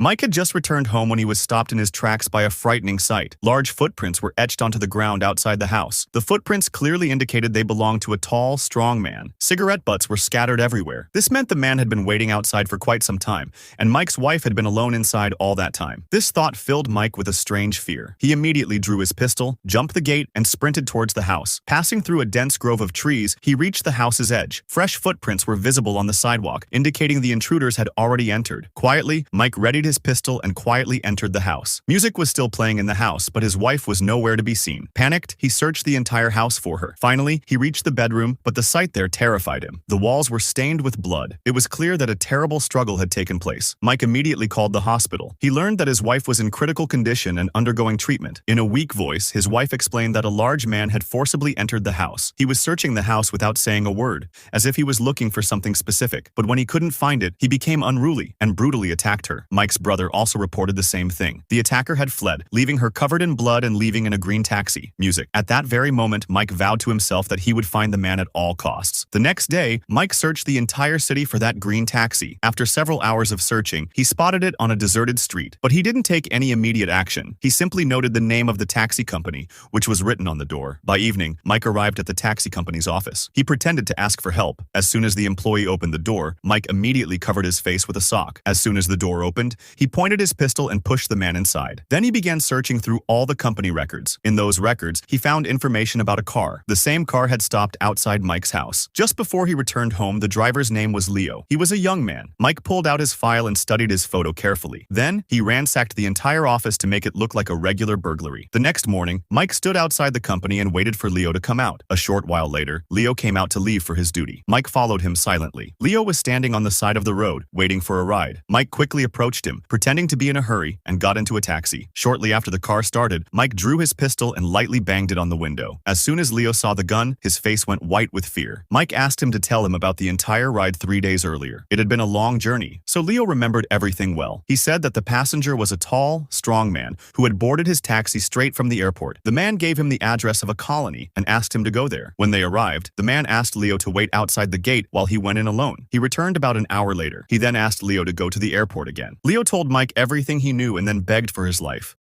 Mike had just returned home when he was stopped in his tracks by a frightening sight. Large footprints were etched onto the ground outside the house. The footprints clearly indicated they belonged to a tall, strong man. Cigarette butts were scattered everywhere. This meant the man had been waiting outside for quite some time, and Mike's wife had been alone inside all that time. This thought filled Mike with a strange fear. He immediately drew his pistol, jumped the gate, and sprinted towards the house. Passing through a dense grove of trees, he reached the house's edge. Fresh footprints were visible on the sidewalk, indicating the intruders had already entered. Quietly, Mike readied his pistol and quietly entered the house. Music was still playing in the house, but his wife was nowhere to be seen. Panicked, he searched the entire house for her. Finally, he reached the bedroom, but the sight there terrified him. The walls were stained with blood. It was clear that a terrible struggle had taken place. Mike immediately called the hospital. He learned that his wife was in critical condition and undergoing treatment. In a weak voice, his wife explained that a large man had forcibly entered the house. He was searching the house without saying a word, as if he was looking for something specific. But when he couldn't find it, he became unruly and brutally attacked her. Mike's brother also reported the same thing. The attacker had fled, leaving her covered in blood and leaving in a green taxi. Music. At that very moment, Mike vowed to himself that he would find the man at all costs. The next day, Mike searched the entire city for that green taxi. After several hours of searching, he spotted it on a deserted street, but he didn't take any immediate action. He simply noted the name of the taxi company, which was written on the door. By evening, Mike arrived at the taxi company's office. He pretended to ask for help. As soon as the employee opened the door, Mike immediately covered his face with a sock. As soon as the door opened, he pointed his pistol and pushed the man inside. Then he began searching through all the company records. In those records, he found information about a car. The same car had stopped outside Mike's house. Just before he returned home, the driver's name was Leo. He was a young man. Mike pulled out his file and studied his photo carefully. Then, he ransacked the entire office to make it look like a regular burglary. The next morning, Mike stood outside the company and waited for Leo to come out. A short while later, Leo came out to leave for his duty. Mike followed him silently. Leo was standing on the side of the road, waiting for a ride. Mike quickly approached him, pretending to be in a hurry, and got into a taxi. Shortly after the car started, Mike drew his pistol and lightly banged it on the window. As soon as Leo saw the gun, his face went white with fear. Mike asked him to tell him about the entire ride 3 days earlier. It had been a long journey, so Leo remembered everything well. He said that the passenger was a tall, strong man who had boarded his taxi straight from the airport. The man gave him the address of a colony and asked him to go there. When they arrived, the man asked Leo to wait outside the gate while he went in alone. He returned about an hour later. He then asked Leo to go to the airport again. Leo told Mike everything he knew and then begged for his life.